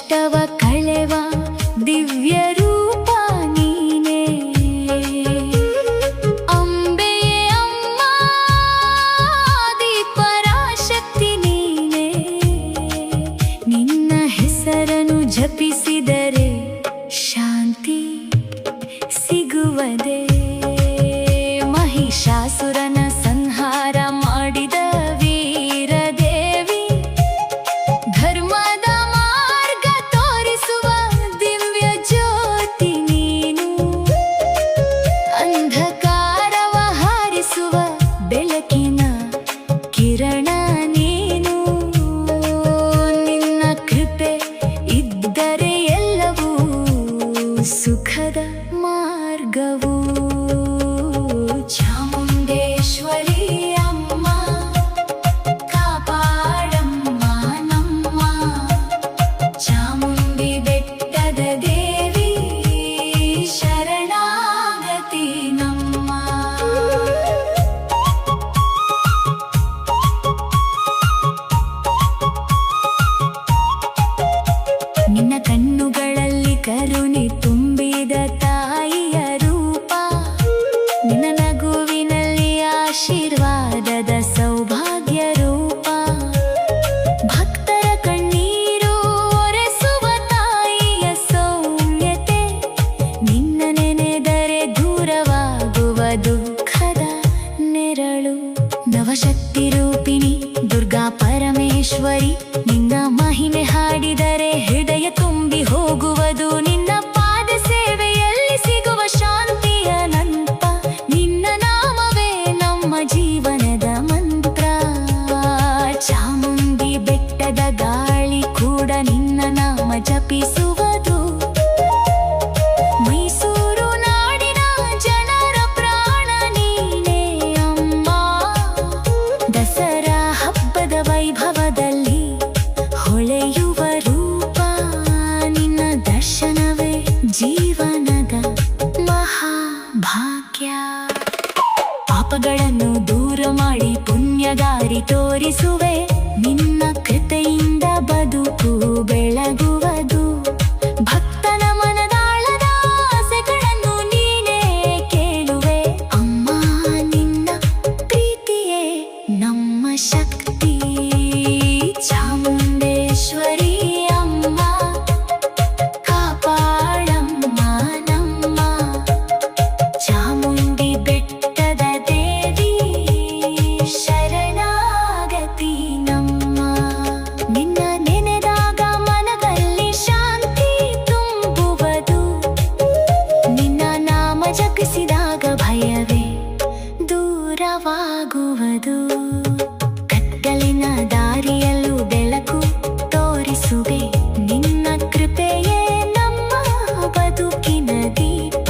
ಕಷ್ಟವ ಕಳೆವ ದಿವ್ಯ ರೂಪ ನೀನೇ. ಅಂಬೆಯೇ ಅಮ್ಮ ಆದಿಪರಾಶಕ್ತಿ ನೀನೇ. ನಿನ್ನ ಹೆಸರನ್ನು ಜಪಿಸಿದರೆ ಶಾಂತಿ ಸಿಗುವದೆ. ಮಹಿಷಾಸುರನ ಸಂಹಾರ ಮಾಡಿದ ವೀರದೇವಿ, ಧರ್ಮದ ಮಾರ್ಗ ತೋರಿಸುವ ದಿವ್ಯ ಜ್ಯೋತಿ ನೀನು. ಅಂಧಕಾರವ ಹಾರಿಸುವ ಬೆಳಕಿನ ಕಿರಣ ನೀನು. ನಿನ್ನ ಕೃಪೆ ಇದ್ದರೆ ಎಲ್ಲವೂ ಸುಖದ ಮಾರ್ಗವು. ಚಾಮುಂಡೇಶ್ವರಿ ಅಮ್ಮ ಕಾಪಾಡಮ್ಮ ನಮ್ಮ. ಚಾಮುಂಡಿ ಬೆಟ್ಟದ ದೇವಿ ಶರಣಾಗತಿ ನಮ್ಮ. ನಿನ್ನ ಕಣ್ಣುಗಳಲ್ಲಿ ಕರುಣೆ ತುಂಬಿದ ತಾಯಿಯ ರೂಪ. ನಿನ್ನ ನಗುವಿನಲ್ಲಿ ಆಶೀರ್ವಾದದ ಸೌಭಾಗ್ಯ ರೂಪ. ಭಕ್ತರ ಕಣ್ಣೀರು ಒರೆಸುವ ತಾಯಿಯ ಸೌಮ್ಯತೆ. ನಿನ್ನ ನೆನೆದರೆ ದೂರವಾಗುವ ದುಃಖದ ನೆರಳು. ನವಶಕ್ತಿ ರೂಪಿಣಿ ದುರ್ಗಾ ಪರಮೇಶ್ವರಿ, ನಿನ್ನ ಮಹಿಮೆ ಹಾಡಿದರೆ ಹೃದಯ ತುಂಬಿ ಹೋಗುವುದು. ನಿನ್ನ ಪಾದ ಸೇವೆಯಲ್ಲಿ ಸಿಗುವ ಶಾಂತಿಯ ನಂತ. ನಿನ್ನ ನಾಮವೇ ನಮ್ಮ ಜೀವನದ ಮಂತ್ರ. ಚಾಮುಂಡಿ ಬೆಟ್ಟದ ಗಾಳಿ ಕೂಡ ನಿನ್ನ ನಾಮ ಜಪಿಸುವುದು. ಮೈಸೂರು ನಾಡಿನ ಜನರ ಪ್ರಾಣ ನೀನೇ ಅಮ್ಮ. ದಸರಾ ಹಬ್ಬದ ವೈಭವದಲ್ಲಿ ಹೊಳೆಯುವ ರೂಪ. ನಿನ್ನ ದರ್ಶನವೇ ಜೀವನದ ಮಹಾಭಾಗ್ಯ. ಪಾಪಗಳನ್ನು ದೂರ ಮಾಡಿ ಪುಣ್ಯದಾರಿ ತೋರಿಸುವೆ. ನಿನ್ನ ಕೃಪೆಯಿಂದ ಬದುಕು ಬೆಳಗುವುದು. ಭಕ್ತನ ಮನದಾಳದ ಆಸೆಗಳನ್ನು ನೀನೇ ಕೇಳುವೆ. ಅಮ್ಮ ನಿನ್ನ ಪ್ರೀತಿಯೇ ನಮ್ಮ ಶಕ್ತಿ. ಚಾಮುಂಡೇಶ್ವರಿ ಅಮ್ಮ ಕಾಪಾಡಮ್ಮ ನಮ್ಮ. ಚಾಮುಂಡಿ ಬೆಟ್ಟದ ದೇವಿ ಶರಣಾಗತಿ ನಮ್ಮ. ನಿನ್ನ ನೆನೆದಾಗ ಮನದಲ್ಲಿ ಶಾಂತಿ ತುಂಬುವುದು. ನಿನ್ನ ನಾಮ ಜಪಿಸಿದಾಗ ಭಯವೇ ದೂರವಾಗುವುದು. ಕತ್ತಲಿನ ದಾರಿಯಲ್ಲೂ ಬೆಳಕು ತೋರಿಸುವೆ. ನಿನ್ನ ಕೃಪೆಯೇ ನಮ್ಮ ಬದುಕಿನ ದೀಪ.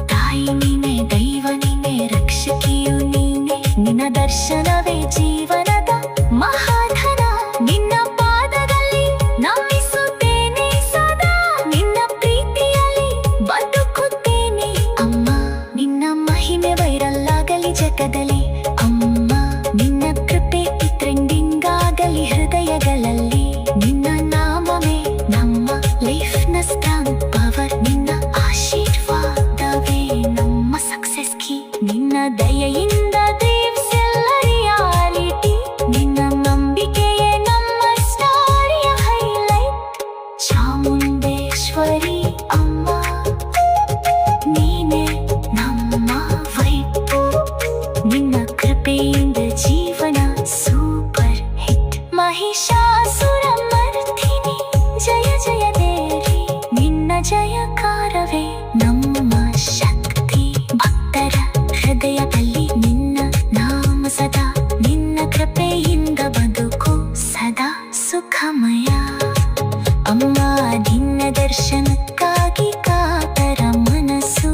ತಾಯಿ ನೀನೆ, ದೈವ ನೀನೆ, ರಕ್ಷಕಿಯು ನೀನೆ. ನಿನ್ನ ದರ್ಶನವೇ ಜೀವನದ ಮಹಾಧನ. ನಿನ್ನ ಪಾದದಲ್ಲಿ ನಮಿಸುತ್ತೇನೆ ಸದಾ. ನಿನ್ನ ಪ್ರೀತಿಯಲ್ಲಿ ಬದುಕುತ್ತೇನೆ ಅಮ್ಮ. ನಿನ್ನ ಮಹಿಮೆ ವೈರಲ್ ಆಗಲಿ ಜಗದಲ್ಲಿ ಅಮ್ಮ. ನಿನ್ನ ಕೃಪೆ ಟ್ರೆಂಡಿಂಗ್ ಆಗಲಿ ಹೃದಯಗಳಲ್ಲಿ. ನಿನ್ನ ನಾಮವೇ ನಮ್ಮ ಲೈಫ್ನ ಸ್ಟ್ರಾಂಗ್ ಪವರ್. ನಿನ್ನ ಆಶೀರ್ವಾದವೇ ನಮ್ಮ ಸಕ್ಸೆಸ್ ಕೀ. ನಿನ್ನ ದಯೆಯಿಂದ ದೇವ್ಸ್ ಎಲ್ಲ ರಿಯಾಲಿಟಿ. ನಿನ್ನ ನಂಬಿಕೆಯೇ ನಮ್ಮ ಸ್ಟೋರಿಯ ಹೈಲೈಟ್. ಚಾಮುಂಡೇಶ್ವರಿ ಅಮ್ಮ ನೀನೇ ನಮ್ಮ ವೈಟ್. ನಿನ್ನ ಕೃಪೆಯಿಂದ ಜೀವನ ಸೂಪರ್ ಹಿಟ್. ಮಹಿಷಾಸುರ ಮರ್ದಿನಿ ಜಯ ಜಯ ದೇವಿ. ನಿನ್ನ ಜಯಕಾರವೇ ನಮ್ಮ ಶಕ್ತಿ. ಭಕ್ತರ ಹೃದಯದಲ್ಲಿ ನಿನ್ನ ನಾಮ ಸದಾ. ನಿನ್ನ ಕೃಪೆಯಿಂದ ಬದುಕು ಸದಾ ಸುಖಮಯ. ಅಮ್ಮ ನಿನ್ನ ದರ್ಶನಕ್ಕಾಗಿ ಕಾತರ ಮನಸ್ಸು.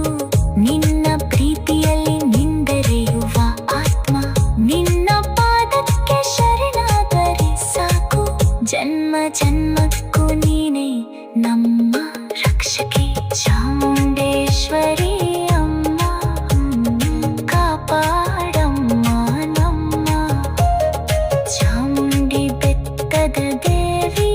ನಿನ್ನ ಪ್ರೀತಿಯಲ್ಲಿ ನಿಂದೆರೆಯುವ ಆತ್ಮ. ನಿನ್ನ ಪಾದಕ್ಕೆ ಶರಣಾದರೆ ಸಾಕು. ಜನ್ಮ ಜನ್ಮಕ್ಕೂ ನೀನೇ ನಮ್ಮ ರಕ್ಷಕಿ. ಚಾಮುಂಡೇಶ್ವರಿ ಅಮ್ಮ ಕಾಪಾಡಮ್ಮ ನಮ್ಮ. ಚಾಮುಂಡಿ ಬೆಟ್ಟದ ದೇವಿ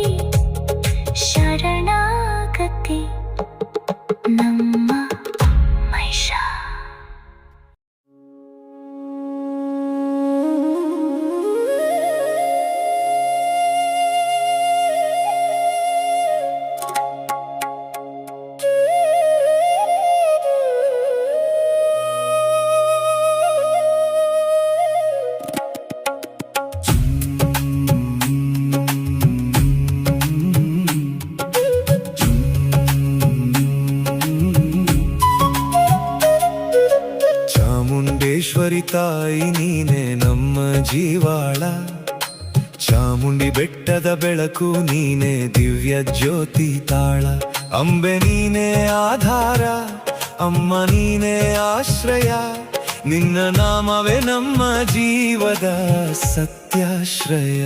ತಾಯಿ ನೀನೆ ನಮ್ಮ ಜೀವಾಳ. ಚಾಮುಂಡಿ ಬೆಟ್ಟದ ಬೆಳಕು ನೀನೆ ದಿವ್ಯ ಜ್ಯೋತಿ ತಾಳ. ಅಂಬೆ ನೀನೆ ಆಧಾರ, ಅಮ್ಮ ನೀನೆ ಆಶ್ರಯ. ನಿನ್ನ ನಾಮವೇ ನಮ್ಮ ಜೀವದ ಸತ್ಯಾಶ್ರಯ.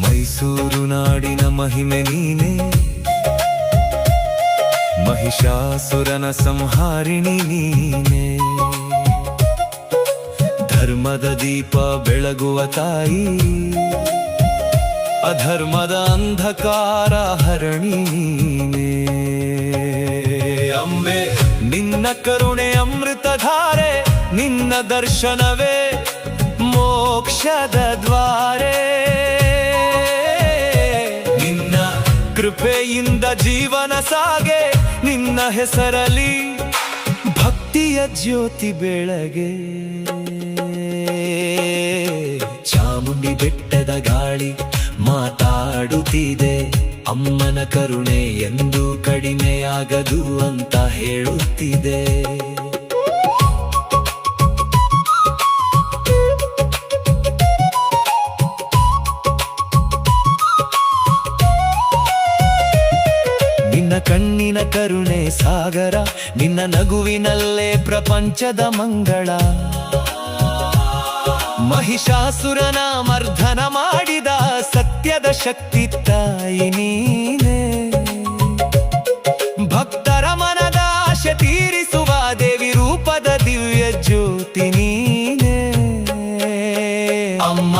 ಮೈಸೂರು ನಾಡಿನ ಮಹಿಮೆ ನೀನೆ, ಮಹಿಷಾಸುರನ ಸಂಹಾರಿಣಿ ನೀನೆ. ಧರ್ಮದ ದೀಪ ಬೆಳಗುವ ತಾಯಿ, ಅಧರ್ಮದ ಅಂಧಕಾರ ಹರಣಿ ನೀನೆ. ಅಂಬೆ ನಿನ್ನ ಕರುಣೆ ಅಮೃತಧಾರೆ, ನಿನ್ನ ದರ್ಶನವೇ ಮೋಕ್ಷದ ದ್ವಾರೆ. ನಿನ್ನ ಕೃಪೆಯಿಂದ ಜೀವನ ಸಾಗೆ, ನಿನ್ನ ಹೆಸರಲ್ಲಿ ಭಕ್ತಿಯ ಜ್ಯೋತಿ ಬೆಳಗೆ. ಚಾಮುಂಡಿ ಬೆಟ್ಟದ ಗಾಳಿ ಮಾತಾಡುತ್ತಿದೆ, ಅಮ್ಮನ ಕರುಣೆ ಎಂದು ಕಡಿಮೆಯಾಗದು ಅಂತ ಹೇಳುತ್ತಿದೆ. ನಿನ್ನ ಕಣ್ಣಿನ ಕರುಣೆ ಸಾಗರ, ನಿನ್ನ ನಗುವಿನಲ್ಲೇ ಪ್ರಪಂಚದ ಮಂಗಳ. ಮಹಿಷಾಸುರನ ಮರ್ದನ ಮಾಡಿದ ಸತ್ಯದ ಶಕ್ತಿ ತಾಯಿ ನೀನೆ. ಭಕ್ತರ ಮನದ ಆಶೆ ತೀರಿಸುವ ದೇವಿ ರೂಪದ ದಿವ್ಯ ಜ್ಯೋತಿ ನೀನೆ. ಅಮ್ಮ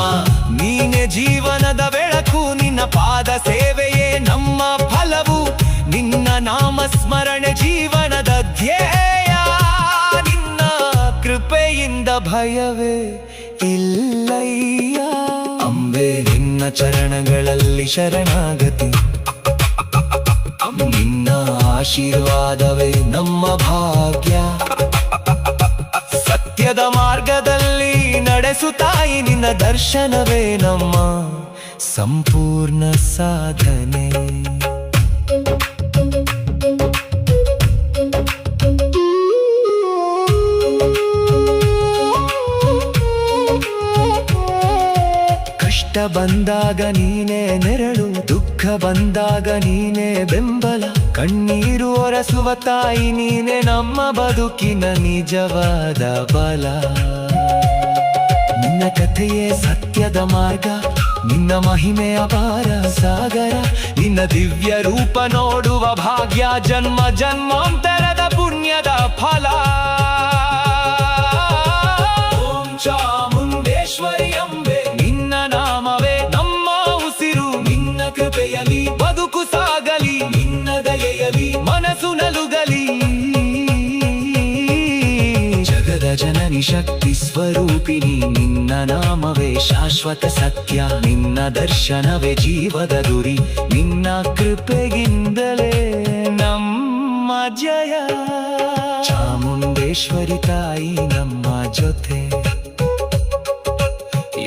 ನೀನೆ ಜೀವನದ ಬೆಳಕು, ನಿನ್ನ ಪಾದ ಸೇವೆಯೇ ನಮ್ಮ ಫಲವು. ನಿನ್ನ ನಾಮ ಸ್ಮರಣೆ ಜೀವನದ ಧ್ಯೇಯ, ನಿನ್ನ ಕೃಪೆಯಿಂದ ಭಯವೇ ಇಲ್ಲಯ್ಯ. ಅಂಬೆ ನಿನ್ನ ಚರಣಗಳಲ್ಲಿ ಶರಣಾಗತಿ, ನಿನ್ನ ಆಶೀರ್ವಾದವೇ ನಮ್ಮ ಭಾಗ್ಯ. ಸತ್ಯದ ಮಾರ್ಗದಲ್ಲಿ ನಡೆಸುತ್ತಾಯಿ, ನಿನ್ನ ದರ್ಶನವೇ ನಮ್ಮ ಸಂಪೂರ್ಣ ಸಾಧನೆ. ಕಷ್ಟ ಬಂದಾಗ ನೀನೇ ನೆರಳು, ದುಃಖ ಬಂದಾಗ ನೀನೇ ಬೆಂಬಲ. ಕಣ್ಣೀರು ಒರೆಸುವ ತಾಯಿ ನೀನೆ ನಮ್ಮ ಬದುಕಿನ ನಿಜವಾದ ಬಲ. ನಿನ್ನ ಕಥೆಯೇ ಸತ್ಯದ ಮಾರ್ಗ, ನಿನ್ನ ಮಹಿಮೆ ಅಪಾರ ಸಾಗರ. ನಿನ್ನ ದಿವ್ಯ ರೂಪ ನೋಡುವ ಭಾಗ್ಯ, ಜನ್ಮ ಜನ್ಮಾಂತರದ ಪುಣ್ಯದ ಫಲ. ಓಂ ಚಾಮುಂಡೇಶ್ವರಿ ಅಂಬೆ, ನಿನ್ನ ನಾಮವೇ ನಮ್ಮ ಉಸಿರು. ನಿನ್ನ ಕೃಪೆಯಲಿ ಬದುಕು ಸಾಗಲಿ, ನಿನ್ನ ದಯೆಯಲಿ ಮನಸ್ಸು ನಲುಗಲಿ. ಜಗದ ಜನನಿ ಶಕ್ತಿ ಸ್ವರೂಪಿಣಿ, ನಿನ್ನ ನಾಮವೇ ಶಾಶ್ವತ ಸತ್ಯ. ನಿನ್ನ ದರ್ಶನವೇ ಜೀವದ ಗುರಿ, ನಿನ್ನ ಕೃಪೆಗಿಂದಲೇ ನಮ್ಮ ಜಯ. ಚಾಮುಂಡೇಶ್ವರಿ ತಾಯಿ ನಮ್ಮ ಜೊತೆ,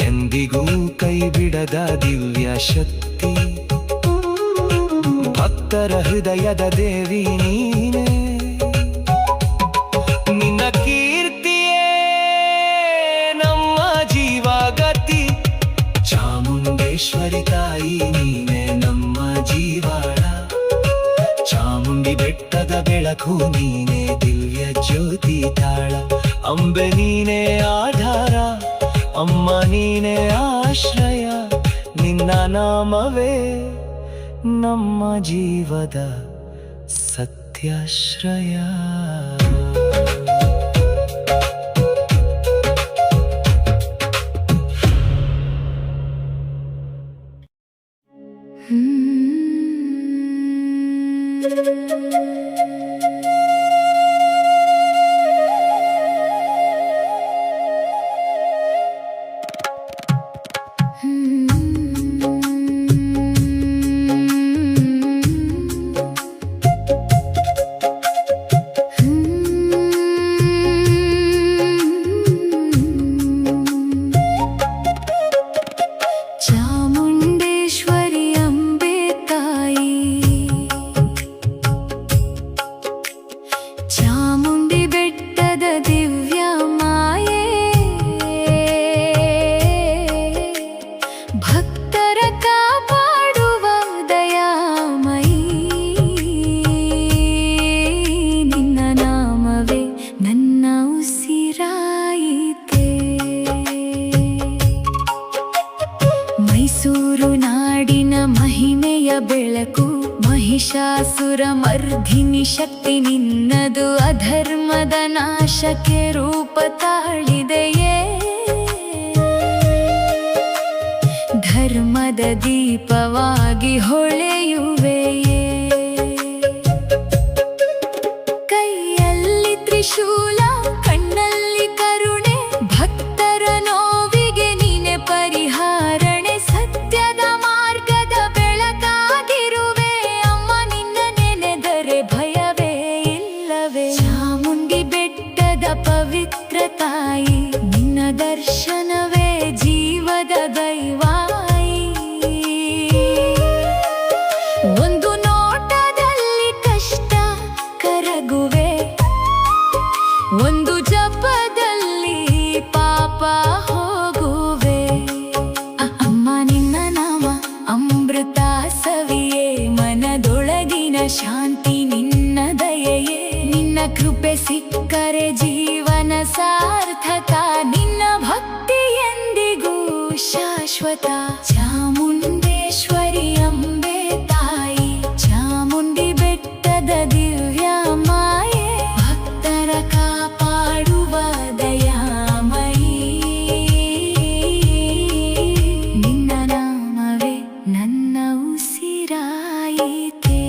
ಎಂದಿಗೂ ಕೈ ಬಿಡದ ದಿವ್ಯ ಶಕ್ತಿ. ಭಕ್ತರ ಹೃದಯದ ದೇವಿ ನೀನೆ, ನಿನ್ನ ಕೀರ್ತಿಯೇ ನಮ್ಮ ಜೀವಗತಿ. ಚಾಮುಂಡೇಶ್ವರಿ ತಾಯಿ ನೀನೆ ನಮ್ಮ ಜೀವಾಳ. ಚಾಮುಂಡಿ ಬೆಟ್ಟದ ಬೆಳಕು ನೀನೆ ದಿವ್ಯ ಜ್ಯೋತಿ ತಾಳ. ಅಂಬೆ ನೀನೆ ಆಧಾರ, ಅಮ್ಮ ನೀನೆ ಆಶ್ರಯ. ನಿನ್ನ ನಾಮವೇ ನಮ್ಮ ಜೀವದ ಸತ್ಯಾಶ್ರಯ. ಮಹಿಷಾಸುರ ಮರ್ಧಿನಿ ಶಕ್ತಿ ನಿನ್ನದು ಅಧರ್ಮದ ನಾಶಕ್ಕೆ ರೂಪ ತಾಳಿದೆಯೇ ಧರ್ಮದ ದೀಪವಾಗಿ ಹೊಳೆಯುವೆಯೇ ಕೈಯಲ್ಲಿ ತ್ರಿಶೂಲ ಕಣ್ಣಲ್ಲಿ ಕರುಣೆ ಭಕ್ತರ ನೋವಿಗೆ ನೀನೆ ಪರಿಹಾರಣೆ ಸತ್ಯದ ಮಾರ್ಗದ ಬೆಳಕಾಗಿರುವೆ ಅಮ್ಮ ನಿನ್ನ ನೆನೆದರೆ ಭಯವೇ ಇಲ್ಲವೇ ಚಾಮುಂಡಿ ಬೆಟ್ಟದ ಪವಿತ್ರ ತಾಯಿ ನಿನ್ನ ದರ್ಶನವೇ ಜೀವದ ದೈವಾಯಿ ಒಂದು ನೋಟದಲ್ಲಿ ಕಷ್ಟ ಕರಗುವೆ ಒಂದು ಜಪದಲ್ಲಿ ಪಾಪ ಹೋಗುವೆ ಅಮ್ಮ ನಿನ್ನ ನಾಮ ಅಮೃತ ಸವಿಯೇ ಮನದೊಳಗಿನ ಶಾಂತಿ ನಿನ್ನ ದಯೆಯೇ ನಿನ್ನ ಕೃಪೆ ಸಿಕ್ಕರೆ ಜೀವನ ಸಾರ್ಥಕ ನಿನ್ನ ಭಕ್ತಿ ಎಂದಿಗೂ ಶಾಶ್ವತ ಚಾಮುಂಡೇಶ್ವರಿ ಅಂಬೆ ತಾಯಿ ಚಾಮುಂಡಿ ಬೆಟ್ಟದ ದಿವ್ಯ ಮಾಯೆ ಭಕ್ತರ ಕಾಪಾಡುವ ದಯಾಮಯಿ ನಿನ್ನ ನಾಮವೇ ನನ್ನ ಉಸಿರಾಯಿತೆ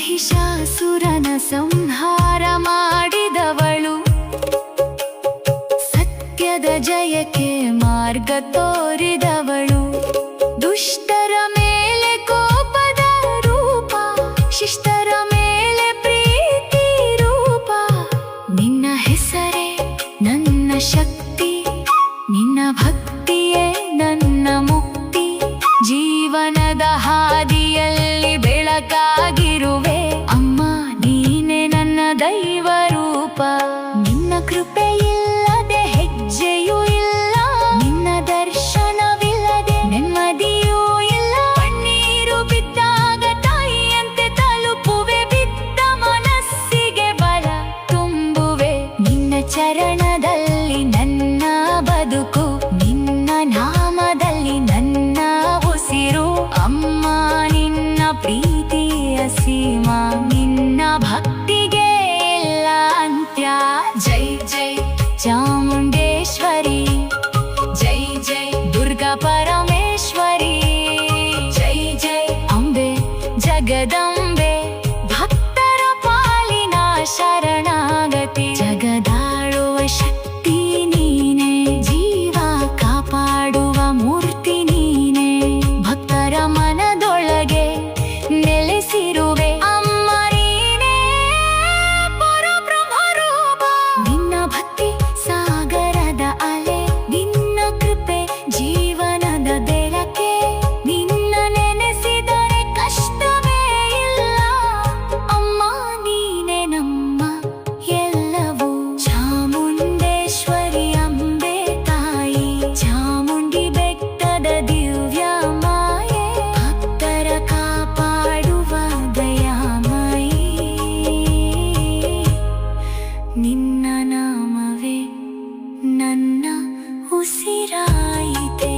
ಮಹಿಷಾಸುರನ ಸಂಹಾರ ಮಾಡಿದವಳು ಸತ್ಯದ ಜಯಕ್ಕೆ ಮಾರ್ಗ ತೋರಿದವಳು ದುಷ್ಟರ ಮೇಲೆ ಕೋಪದ ರೂಪ ಶಿಷ್ಟರ ಮೇಲೆ ಪ್ರೀತಿ ರೂಪ ನಿನ್ನ ಹೆಸರೇ ನನ್ನ ಶಕ್ತಿ ನಿನ್ನ ಭಕ್ತಿಯೇ ನನ್ನ ಮುಕ್ತಿ ಜೀವನದ ಹಾದಿಯಲ್ಲಿ ಬೆಳಕಾಗಿರುವೆ ಅಮ್ಮ ನೀನೆ ನನ್ನ ದೈವ ರೂಪ ನಿನ್ನ ಕೃಪೆ ಇಲ್ಲದೆ ಹೆಜ್ಜೆಯೂ ಇಲ್ಲ ನಿನ್ನ ದರ್ಶನವಿಲ್ಲದೆ ನೆಮ್ಮದಿಯೂ ಇಲ್ಲ ಕಣ್ಣೀರು ಬಿದ್ದಾಗ ತಾಯಿಯಂತೆ ತಲುಪುವೆ ಬಿದ್ದ ಮನಸ್ಸಿಗೆ ಬಲ ತುಂಬುವೆ ನಿನ್ನ ಚರಣದಲ್ಲಿ ನನ್ನ ಬದುಕು ನಿನ್ನ ನಾಮದಲ್ಲಿ ನನ್ನ ಉಸಿರು ಅಮ್ಮ ನಿನ್ನ ಪ್ರೀತಿಯ ಸೀಮಾ ನಿನ್ನ ಭಕ್ತಿಗೆ ಇಲ್ಲ ಅಂತ್ಯ ಜೈ ಜೈ ಚಾಮುಂಡೇಶ್ವರಿ ಜೈ ಜೈ ದುರ್ಗಾ ಪರಮೇಶ್ವರಿ ಜೈ ಜೈ ಅಂಬೆ ಜಗದಂಬೆ ಭಕ್ತರ ಪಾಲಿನ ಶರಣಾಗತಿ ಜಗದಾಳುವ ಶಕ್ತಿ ನೀನೆ ಜೀವ ಕಾಪಾಡುವ ಮೂರ್ತಿ ನೀನೆ ಭಕ್ತರ ಮನದೊಳಗೆ ನೆಲೆಸಿರುವೆ ಅಮ್ಮ ನೀನೇ ಪರಬ್ರಹ್ಮರೂಪ ನಿನ್ನ ಭಕ್ತಿ ಸಾಗರದ ಅಲೆ ನಿನ್ನ ಕೃಪೆ ಜೀವನದ ಬೆಳಕೆ ನಿನ್ನ ನೆನೆಸಿದರೆ ಕಷ್ಟವೇ ಇಲ್ಲ ಅಮ್ಮ ನೀನೆ ನಮ್ಮ ಎಲ್ಲವೂ ಚಾಮುಂಡೇಶ್ವರಿ ಅಂಬೆ ತಾಯಿ ಚಾಮುಂಡಿ ಬೆಟ್ಟದ ದಿವ್ಯ ಮಾಯೆ ಭಕ್ತರ ಕಾಪಾಡುವ ದಯಾಮಯಿ ನಿನ್ನ ನಾಮವೇ ನನ್ನ ಉಸಿರಾಯಿತೆ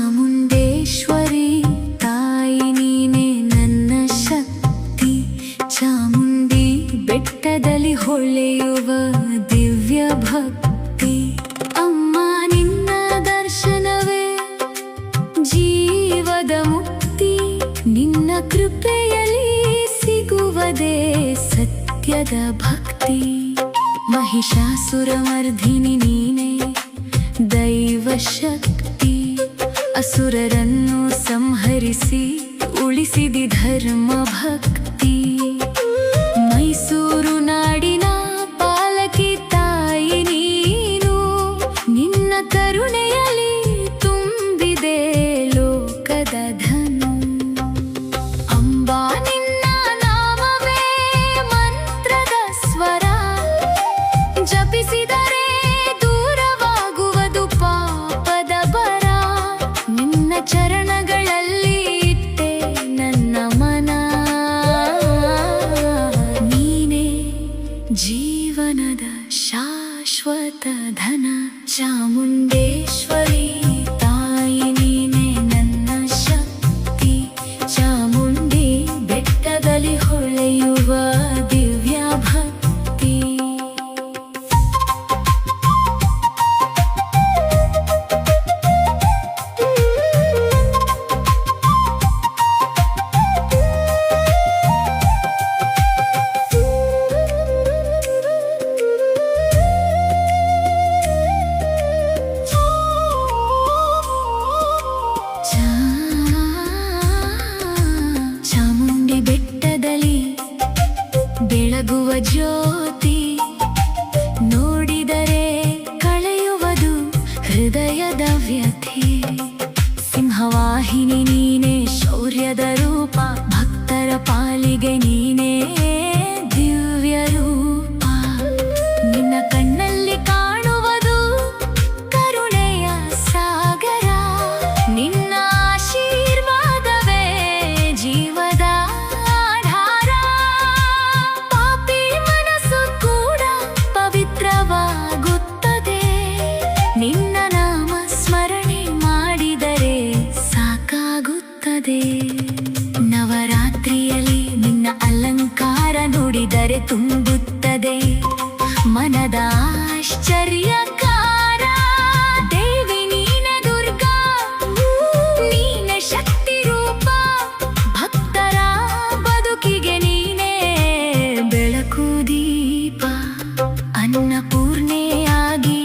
ಚಾಮುಂಡೇಶ್ವರಿ ತಾಯಿ ನೀನೆ ನನ್ನ ಶಕ್ತಿ ಚಾಮುಂಡಿ ಬೆಟ್ಟದಲ್ಲಿ ಹೊಳೆಯುವ ದಿವ್ಯ ಭಕ್ತಿ ಅಮ್ಮ ನಿನ್ನ ದರ್ಶನವೇ ಜೀವದ ಮುಕ್ತಿ ನಿನ್ನ ಕೃಪೆಯಲ್ಲಿ ಸಿಗುವುದೇ ಸತ್ಯದ ಭಕ್ತಿ ಮಹಿಷಾಸುರಮರ್ಧಿನಿ ನೀನೆ ದೈವ ಶಕ್ತಿ ಅಸುರರನ್ನು ಸಂಹರಿಸಿ ಉಳಿಸಿದಿ ಧರ್ಮ ಭಕ್ತಿ ಮೈಸೂರು ನಾಡಿನ ಪಾಲ ಜೀವನದ ಶಾಶ್ವತ ಧನ. ಚಾಮುಂಡೇಶ್ವರಿ ತಾಯಿ ನೀನೆ ನನ್ನ ಶಕ್ತಿ. ಚಾಮುಂಡಿ ಬೆಟ್ಟದಲ್ಲಿ ಹೊಳೆಯುವ ದಿವ್ಯ ಭಕ್ತಿ. ಚಾಮುಂಡಿ ಬೆಟ್ಟದಲ್ಲಿ ಬೆಳಗುವ ಜ್ಯೋತಿ, ನೋಡಿದರೆ ಕಳೆಯುವುದು ಹೃದಯದ ವ್ಯಥೆ. ಸಿಂಹವಾಹಿನಿ ನೀನೆ ಶೌರ್ಯದ ರೂಪ, ಭಕ್ತರ ಪಾಲಿಗೆ ನೀನೇ ದಿವ್ಯ ರೂಪ. ನಿನ್ನ ಕಣ್ಣಲ್ಲಿ ಕಾಣುವುದು ಕರುಣೆಯ ಸಾಗರ. ನಿನ್ನ ಆಶೀರ್ವಾದವೇ ಜೀವದ ಆಧಾರ. ಪಾಪಿ ಮನಸ್ಸು ಕೂಡ ಪವಿತ್ರವಾಗುತ್ತದೆ. ನಿನ್ನ ನಾಮ ಸ್ಮರಣೆ ಮಾಡಿದರೆ ಸಾಕಾಗುತ್ತದೆ. ನವರಾತ್ರಿಯಲ್ಲಿ ನಿನ್ನ ಅಲಂಕಾರ ನೋಡಿದರೆ ತುಂಬುತ್ತದೆ ಮನದ ಆಶ್ಚರ್ಯಕಾರ. ದೇವಿ ನೀನೆ ದುರ್ಗಾ, ನೀನೆ ಶಕ್ತಿ ರೂಪ. ಭಕ್ತರ ಬದುಕಿಗೆ ನೀನೇ ಬೆಳಕು ದೀಪ. ಅನ್ನಪೂರ್ಣೆಯಾಗಿ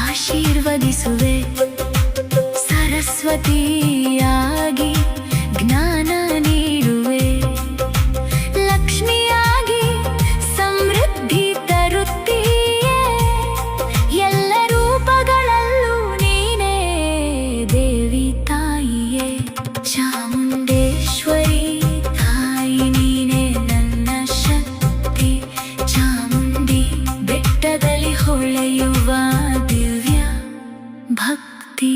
ಆಶೀರ್ವದಿಸುವೆ, ಸರಸ್ವತಿಯಾಗಿ ಜ್ಞಾನ ನೀಡುವೆ. ಲಕ್ಷ್ಮಿಯಾಗಿ ಸಮೃದ್ಧಿ ತರುತ್ತೀಯೇ, ಎಲ್ಲ ರೂಪಗಳಲ್ಲೂ ನೀನೇ ದೇವಿ ತಾಯಿಯೇ. ಚಾಮುಂಡೇಶ್ವರಿ ತಾಯಿ ನೀನೆ ನನ್ನ ಶಕ್ತಿ. ಚಾಮುಂಡಿ ಬೆಟ್ಟದಲ್ಲಿ ಹೊಳೆಯುವ ದಿವ್ಯ ಭಕ್ತಿ.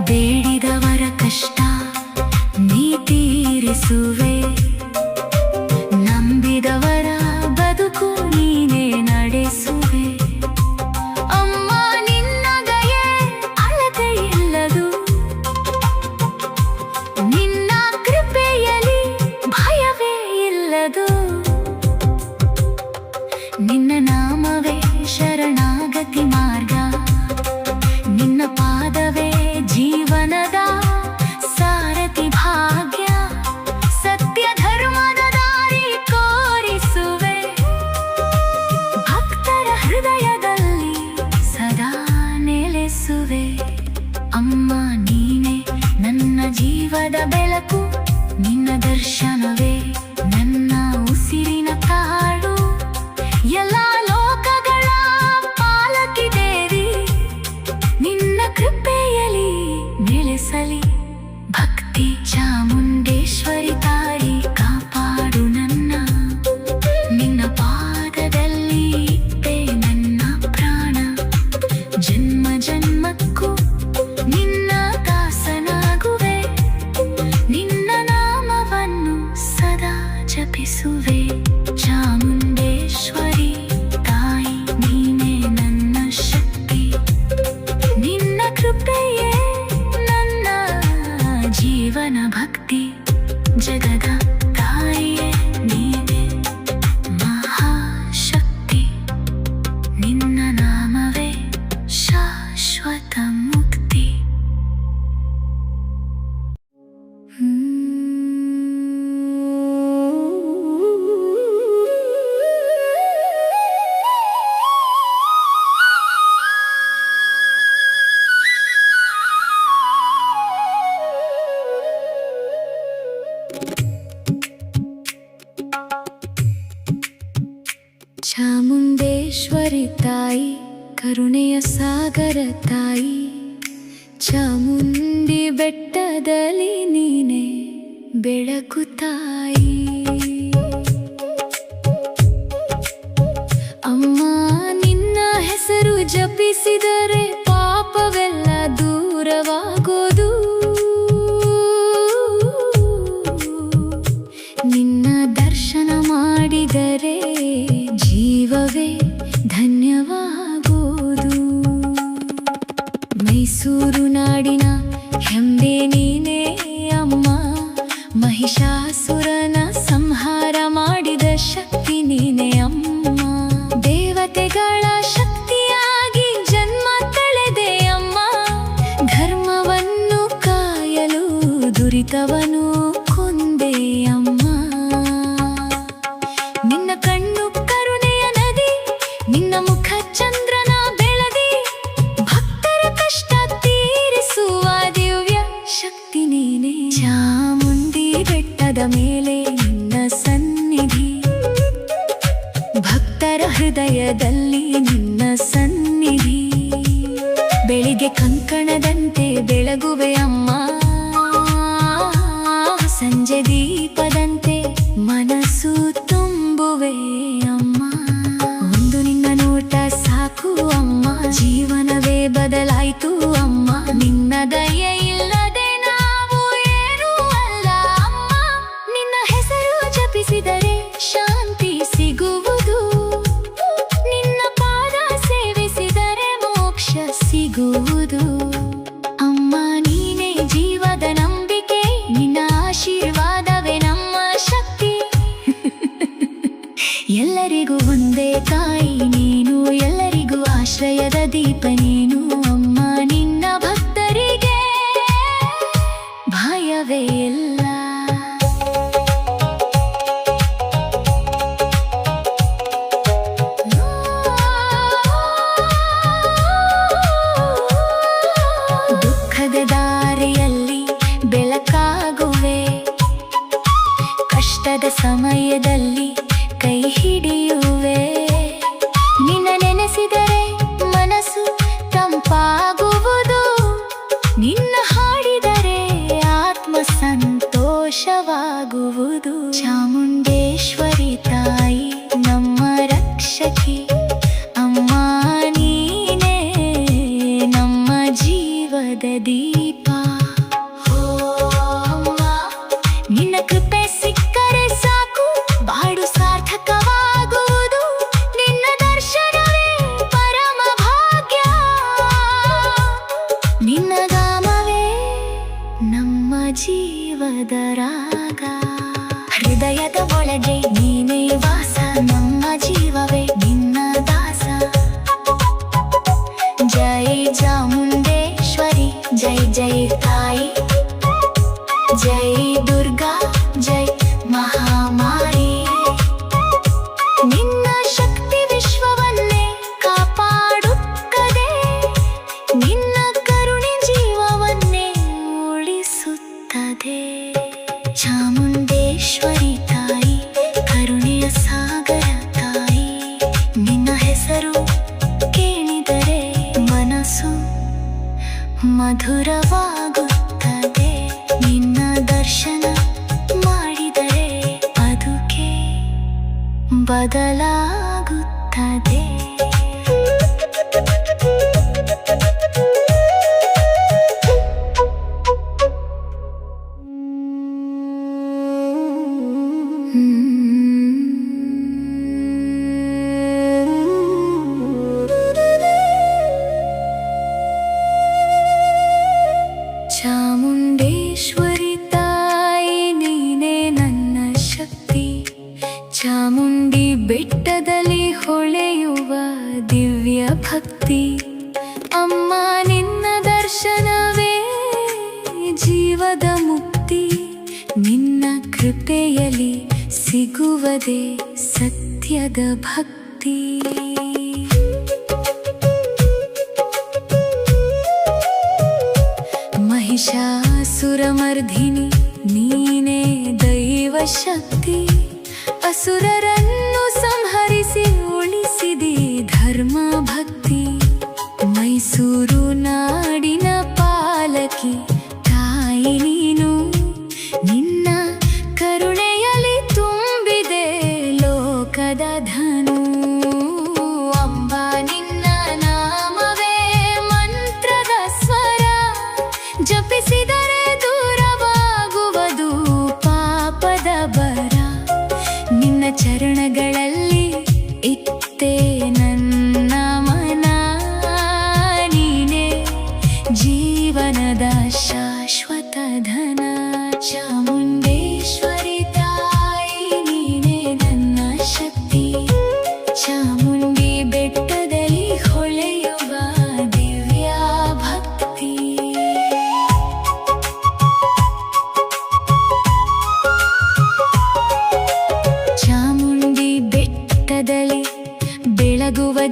ಬೇಡಿದವರ ಕಷ್ಟ ನೀ ತೀರಿಸುವೆ, ನಂಬಿದವರ ಬದುಕು ನೀನೇ ನಡೆಸುವೆ. ಅಮ್ಮ ನಿನ್ನ ದಯೆ ಅಳತೆ ಇಲ್ಲದು, ನಿನ್ನ ಕೃಪೆಯಲ್ಲಿ ಭಯವೇ ಇಲ್ಲದು. ನಿನ್ನ ನಾಮವೇ ಶರಣಾಗತಿ ಮಾರ್ಗ, ನಿನ್ನ ಪಾದವೇ ಜೀವನದ ಸಾರಥಿ ಭಾಗ್ಯ. ಸತ್ಯ ಧರ್ಮದ ದಾರಿ ತೋರಿಸುವೆ, ಭಕ್ತರ ಹೃದಯದಲ್ಲಿ ಸದಾ ನೆಲೆಸುವೆ. ಅಮ್ಮ ನೀನೆ ನನ್ನ ಜೀವದ ಬೆಳಕು, ನಿನ್ನ ದರ್ಶನವೇ ನನ್ನ ಉಸಿರಿನ ಕಾಡು. ಎಲ್ಲ ಲೋಕಗಳ ಪಾಲಕಿ ದೇವಿ, ನಿನ್ನ ಕೃಪೆಯಲ್ಲಿ ನೆಲೆಸಲಿ ಭಕ್ತಿ. ಚಾಮುಂಡೇಶ್ವರಿ ತಾಯಿ ಕಾಪಾಡು ನನ್ನ, ನಿನ್ನ ಪಾದದಲ್ಲಿ ಇಟ್ಟೆ ನನ್ನ ಪ್ರಾಣ. ಜನ್ಮ ಜನ್ಮಕ್ಕೂ ನಿನ್ನ ದಾಸನಾಗುವೆ, ನಿನ್ನ ನಾಮವನ್ನು ಸದಾ ಜಪಿಸುವೆ. ಚಾಮುಂಡೇಶ್ವರಿ ತಾಯಿ ನೀನೆ ನನ್ನ ಶಕ್ತಿ, ನಿನ್ನ ಕೃಪೆಯೇ ನನ್ನ ಜೀವನ ಭಕ್ತಿ. ಜಗದ ತಾಯಿಯೇ ನೀನೆ ಮಹಾಶಕ್ತಿ, ನಿನ್ನ ನಾಮವೇ ಶಾಶ್ವತ ಮುಕ್ತಿ. ಚಾಮುಂಡೇಶ್ವರಿ ತಾಯಿ ಕರುಣೆಯ ಸಾಗರ ತಾಯಿ. ಚಾಮುಂಡಿ ಬೆಟ್ಟದಲ್ಲಿ ನೀನೆ ಬೆಳಕು ತಾಯಿ. ಅಮ್ಮ ನಿನ್ನ ಹೆಸರು ಜಪಿಸಿದರೆ ಪಾಪವೆಲ್ಲ ದೂರವಾಗೋದು. ಮಾಡಿದರೆ ಜೀವವೇ ಧನ್ಯವಾಗುವುದು. ಮೈಸೂರು ನಾಡಿನ ಹೆಮ್ಮೆ ನೀನೇ ಅಮ್ಮ, ಮಹಿಷಾಸುರನ ಸಂಹಾರ ಮಾಡಿದ ಶಕ್ತಿ ನೀನೇ ಅಮ್ಮ. ದೇವತೆಗಳ ಶಕ್ತಿಯಾಗಿ ಜನ್ಮ ತಳೆದೆ ಅಮ್ಮ, ಧರ್ಮವನ್ನು ಕಾಯಲು ದುರಿತವನು ಕೊಂದೆ ಅಮ್ಮ. ನಿನ್ನ ಕಣ್ಣು ಕರುಣೆಯ ನದಿ, ನಿನ್ನ ಮುಖ ಚಂದ್ರನ ಬೆಳದಿ, ಭಕ್ತರ ಕಷ್ಟ ತೀರಿಸುವ ದಿವ್ಯ ಶಕ್ತಿ ನೀನೇ. ಚಾಮುಂಡಿ ಬೆಟ್ಟದ ಮೇಲೆ ನಿನ್ನ ಸನ್ನಿಧಿ, ಭಕ್ತರ ಹೃದಯದಲ್ಲಿ ನಿನ್ನ ಸನ್ನಿಧಿ. ಬೆಳಿಗ್ಗೆ ಕಂಕಣದಂತೆ ಬೆಳಗುವೆ ಅಮ್ಮ, ಸಂಜೆ ದೀಪದಂತೆ ಮನಸ್ಸು ತುಂಬುವೆ ಅಮ್ಮ. ಒಂದು ನಿನ್ನ ನೋಟ ಸಾಕು ಅಮ್ಮ, ಜೀವನವೇ ಬದಲಾಯಿತು ಅಮ್ಮ. ನಿನ್ನ ದಯೆ ಇಲ್ಲದೆ ನಾವು ಏನೂ ಅಲ್ಲ ಅಮ್ಮ. ನಿನ್ನ ಹೆಸರು ಜಪಿಸಿದರೆ ಶಾಂತಿ ಸಿಗುವುದು, ನಿನ್ನ ಪಾದ ಸೇವಿಸಿದರೆ ಮೋಕ್ಷ ಸಿಗುವುದು. ಅಮ್ಮ ನೀನೇ ಜೀವದ ನಂಬಿಕೆ, ನಿನ್ನ ಆಶೀರ್ವಾದವೇ ನಮ್ಮ ಶಕ್ತಿ. ಎಲ್ಲರಿಗೂ ಒಂದೇ ತಾಯಿ ನೀನು, ಎಲ್ಲರಿಗೂ ಆಶ್ರಯದ ದೀಪ ನೀನು ಅಮ್ಮ. ನಿನ್ನ ಭಕ್ತರಿಗೆ ಭಯವೇ ಇಲ್ಲ. ದುಃಖದ ದಾರಿಯಲ್ಲಿ ಬೆಳಕಾಗುವೆ, ಕಷ್ಟದ ಸಮಯದಲ್ಲಿ ಕೈ ಹಿಡಿಯುವೆ. ನಿನ್ನ ನೆನೆಸಿದರೆ ಮನಸ್ಸು ತಂಪಾಗುವುದು, ನಿನ್ನ ಹಾಡಿದರೆ ಆತ್ಮ ಸಂತೋಷವಾಗುವುದು. ಚಾಮುಂಡೇಶ್ವರಿ ತಾಯಿ ನಮ್ಮ ರಕ್ಷಕಿ ಅಮ್ಮ, ನೀನೇ ನಮ್ಮ ಜೀವದ ದೀಪ. ನಿನ್ನ ಕೃಪೆ ಸಿಕ್ಕರೆ ಸಾಕು, ಬಾಳು ಸಾರ್ಥಕವಾಗುವುದು. ನಿನ್ನ ದರ್ಶನವೇ ಪರಮ ಭಾಗ್ಯ, ನಿನ್ನ ಧಾಮವೇ ನಮ್ಮ ಜೀವದ ರಾಗ. ಹೃದಯದ ಒಳಗೆ ನೀನೇ ವಾಸ, ನಮ್ಮ ಜೀವವೇ ನಿನ್ನ ದಾಸ. ಜೈ ಚಾಮುಂಡೇಶ್ವರಿ, ಜೈ ಜೈ ತಾಯಿ, ಜೈ ದುರ್ಗಾ, ಜೈ ಮಹಾಮಾರಿ. ನಿನ್ನ ಶಕ್ತಿ ವಿಶ್ವವನ್ನೇ ಕಾಪಾಡುತ್ತದೆ, ನಿನ್ನ ಕರುಣೆ ಜೀವವನ್ನೇ ಉಳಿಸುತ್ತದೆ. ಚಾಮುಂಡೇಶ್ವರಿ ತಾಯಿ, ಕರುಣೆಯ ಸಾಗರ ತಾಯಿ, ನಿನ್ನ ಹೆಸರು ಕೇಳಿದರೆ ಮನಸ್ಸು ಮಧುರವಾಗುತ್ತದೆ. ನಿನ್ನ ದರ್ಶನ ಮಾಡಿದರೆ ಬದುಕೆ ಬದಲಾಗುತ್ತದೆ. ಚಾಮುಂಡೇಶ್ವರಿ ತಾಯಿ ನೀನೇ ನನ್ನ ಶಕ್ತಿ, ಚಾಮುಂಡಿ ಬೆಟ್ಟದಲ್ಲಿ ಹೊಳೆಯುವ ದಿವ್ಯ ಭಕ್ತಿ. ಅಮ್ಮ ನಿನ್ನ ದರ್ಶನವೇ ಜೀವದ ಮುಕ್ತಿ, ನಿನ್ನ ಕೃಪೆಯಲ್ಲಿ ಸಿಗುವುದೇ ಸತ್ಯದ ಭಕ್ತಿ. ಮಹಿಷಾಸುರಮರ್ಧಿನಿ ನೀನೇ ದೈವ ಶಕ್ತಿ, ಅಸುರರನ್ನು ಸಂಹರಿಸಿ ಉಳಿಸಿದಿ ಧರ್ಮ ಭಕ್ತಿ. ಮೈಸೂರು ನಾಡಿನ ಪಾಲಕಿ ತಾಯಿ ನೀನು, ನಿನ್ನ ಕರುಣೆಯಲ್ಲಿ ತುಂಬಿದೆ ಲೋಕದ ಧನು. ಅಂಬ ನಿನ್ನ ನಾಮವೇ ಮಂತ್ರದ ಸ್ವರ, ಜಪಿಸಿದರೆ ದೂರವಾಗುವುದು ಪಾಪದ ಬರ. ನಿನ್ನ ಚರಣಗಳ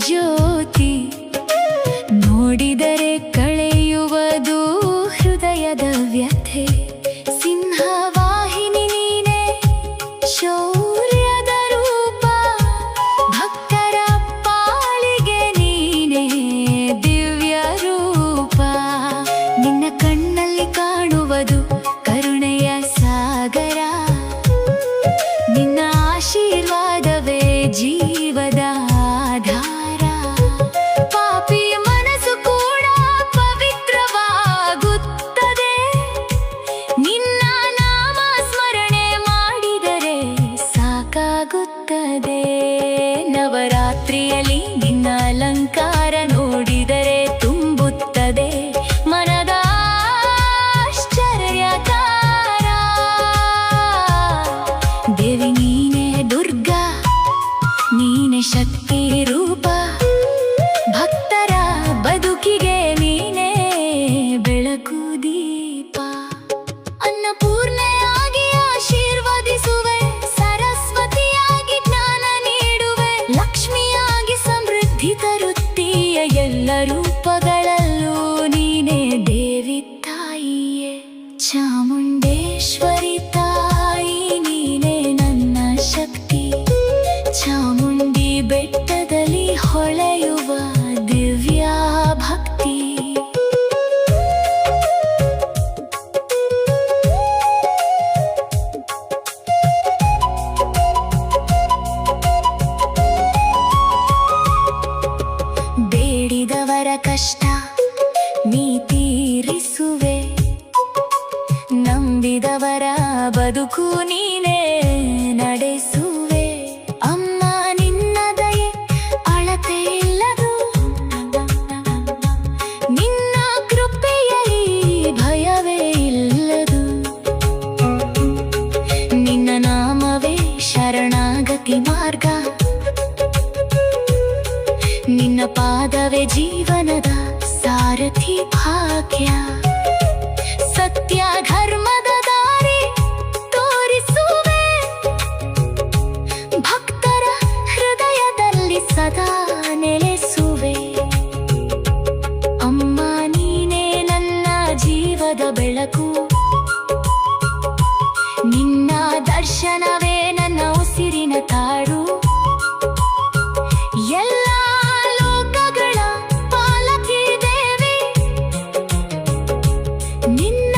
ಜ್ಯೋತಿ ನೋಡಿದರೆ ಕಳೆಯುವುದು ಹೃದಯದ ವ್ಯಥೆ. ಸಿಂಹವಾಹಿನಿ ನೀನೆ ಶೌರ್ಯದ ರೂಪ, ಭಕ್ತರ ಪಾಲಿಗೆ ನೀನೆ ದಿವ್ಯ ರೂಪ. ನಿನ್ನ ಕಣ್ಣಲ್ಲಿ ಕಾಣುವುದು ಕರುಣೆಯ ಸಾಗರ, ನಿನ್ನ ಆಶೀರ್ವಾದವೇ ಜೀವದ ಆಧಾರ. ಪಾಪಿ ಮನಸ್ಸು ಕೂಡ ಪವಿತ್ರವಾಗುತ್ತದೆ, ನಿನ್ನ ನಾಮ ಸ್ಮರಣೆ ಮಾಡಿದರೆ ಸಾಕಾಗುತ್ತದೆ. ನವರಾತ್ರಿಯಲ್ಲಿ ನಿನ್ನ ಅಲಂಕಾರ ನೋಡಿದರೆ ತುಂಬುತ್ತದೆ ಮನದ ಆಶ್ಚರ್ಯಕಾರ. ದೇವಿ ನೀನೆ ದುರ್ಗಾ, ನೀನೆ ಶಕ್ತಿ ರೂಪ, ಭಕ್ತರ ಬದುಕಿಗೆ ನೀನೇ ಬೆಳಕು ದೀಪ. ಅನ್ನಪೂರ್ಣೆಯಾಗಿ ಆಶೀರ್ವದಿಸುವೆ, ಸರಸ್ವತಿಯಾಗಿ ಜ್ಞಾನ ನೀಡುವೆ, ಲಕ್ಷ್ಮಿಯಾಗಿ ಸಮೃದ್ಧಿ ತರುತ್ತೀಯ. ಎಲ್ಲ ರೂಪಗಳಲ್ಲೂ ನೀನೇ ದೇವಿ ತಾಯಿಯೇ. ಚಾಮುಂಡೇಶ್ವರಿ ತಾಯಿ ನೀನೇ ನನ್ನ ಶಕ್ತಿ, ಚಾಮುಂಡಿ ಬೆಟ್ಟದಲ್ಲಿ ಹೊಳೆಯುವ ದಿವ್ಯ ಭಕ್ತಿ. ಬೇಡಿದವರ ಕಷ್ಟ ನೀ ತೀರಿಸುವೆ, ನಂಬಿದವರ ಬದುಕು ನೀನೇ ನಡೆಸುವೆ. ಅಮ್ಮ ನಿನ್ನ ದಯೆ ಅಳತೆ ಇಲ್ಲದು, ನಿನ್ನ ಕೃಪೆಯಲ್ಲಿ ಭಯವೇ ಇಲ್ಲದು. ನಿನ್ನ ನಾಮವೇ ಶರಣಾಗತಿ ಮಾರ್ಗ, ನಿನ್ನ ಪಾದವೇ ಜೀವನದ ಸಾರಥಿ ಭಾಗ್ಯ. ಸತ್ಯ ಧರ್ಮದ ದಾರಿ ತೋರಿಸುವೆ, ಭಕ್ತರ ಹೃದಯದಲ್ಲಿ ಸದಾ ನೆಲೆಸುವೆ. ಅಮ್ಮ ನೀನೇ ನನ್ನ ಜೀವದ ಬೆಳಕು, ನಿನ್ನ ದರ್ಶನವೇ ನನ್ನ ಉಸಿರಿನ ತಾಡು. ಎಲ್ಲ ಲೋಕಗಳ ಪಾಲಕಿ ದೇವಿ, ನಿನ್ನ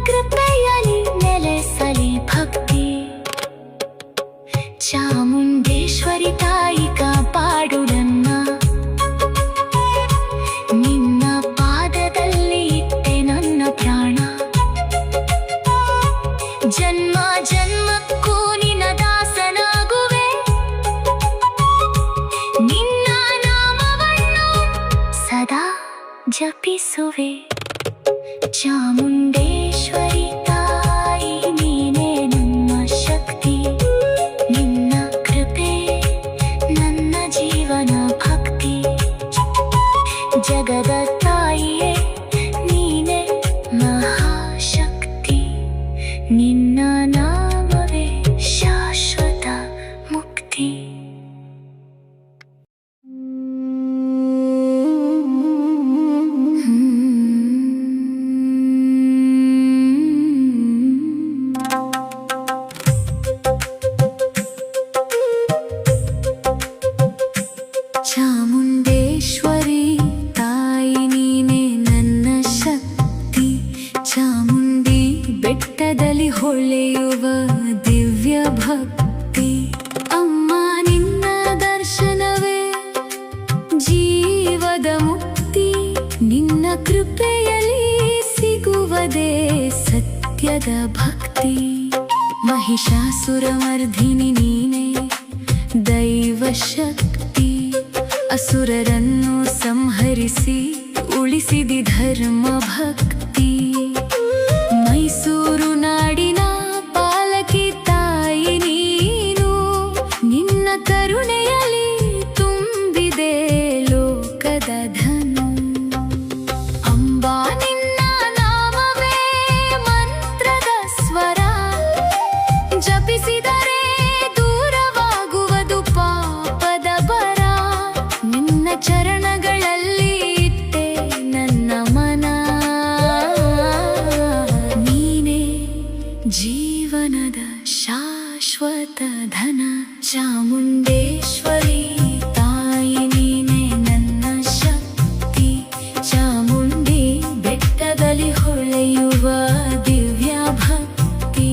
ಕೃಪೆಯಲ್ಲಿ ನೆಲೆಸಲಿ ಭಕ್ತಿ. ಚಾಮುಂಡೇಶ್ವರಿ ತಾಯಿ ಕಾಪಾಡು ನನ್ನ, ನಿನ್ನ ಪಾದದಲ್ಲಿ ಇಟ್ಟೆ ನನ್ನ ಪ್ರಾಣ. ಜನ್ಮ ಜನ್ಮಕ್ಕೂ ನಿನ್ನ ದಾಸನಾಗುವೆ, ನಿನ್ನ ನಾಮವನ್ನು ಸದಾ ಜಪಿಸುವೆ. ಚಾಮುಂಡೇಶ್ವರಿ ತಾಯಿ ನೀನೇ ನಮ್ಮ ಶಕ್ತಿ, ನಿನ್ನ ಕೃಪೆ ನನ್ನ ಜೀವನ ಭಕ್ತಿ. ಜಗದ ತಾಯಿಯೇ ನೀನೇ ಮಹಾಶಕ್ತಿ, ನಿನ್ನ ನಾಮವೇ ಶಾಶ್ವತ ಮುಕ್ತಿ. ಚಾಮುಂಡೇಶ್ವರಿ ತಾಯಿ ನೀನೇ ನನ್ನ ಶಕ್ತಿ, ಚಾಮುಂಡಿ ಬೆಟ್ಟದಲ್ಲಿ ಹೊಳೆಯುವ ದಿವ್ಯ ಭಕ್ತಿ. ಅಮ್ಮ ನಿನ್ನ ದರ್ಶನವೇ ಜೀವದ ಮುಕ್ತಿ, ನಿನ್ನ ಕೃಪೆಯಲ್ಲಿ ಸಿಗುವುದೇ ಸತ್ಯದ ಭಕ್ತಿ. ಮಹಿಷಾಸುರಮರ್ಧಿನಿ ನೀನೇ ದೈವ ಶಕ್ತಿ, ಅಸುರರನ್ನು ಸಂಹರಿಸಿ ಉಳಿಸಿದಿ ಧರ್ಮ ಭಕ್ತಿ. ಮೈಸೂರು ನಾಡಿನ ಪಾಲಕಿ ತಾಯಿ ನೀನು, ನಿನ್ನ ಕರುಣೆಯಲ್ಲಿ ತುಂಬಿದೆ ಲೋಕದ ಧನು. ಅಂಬಾ ನಿನ್ನ ನಾಮವೇ ಮಂತ್ರದ ಸ್ವರ, ಜಪಿಸಿದರೆ ದೂರವಾಗುವುದು ಪಾಪದ ಬರ. ನಿನ್ನ ಜೀವನದ ಶಾಶ್ವತ ಧನ. ಚಾಮುಂಡೇಶ್ವರಿ ತಾಯಿ ನೀನೆ ನನ್ನ ಶಕ್ತಿ. ಚಾಮುಂಡಿ ಬೆಟ್ಟದಲ್ಲಿ ಹೊಳೆಯುವ ದಿವ್ಯ ಭಕ್ತಿ.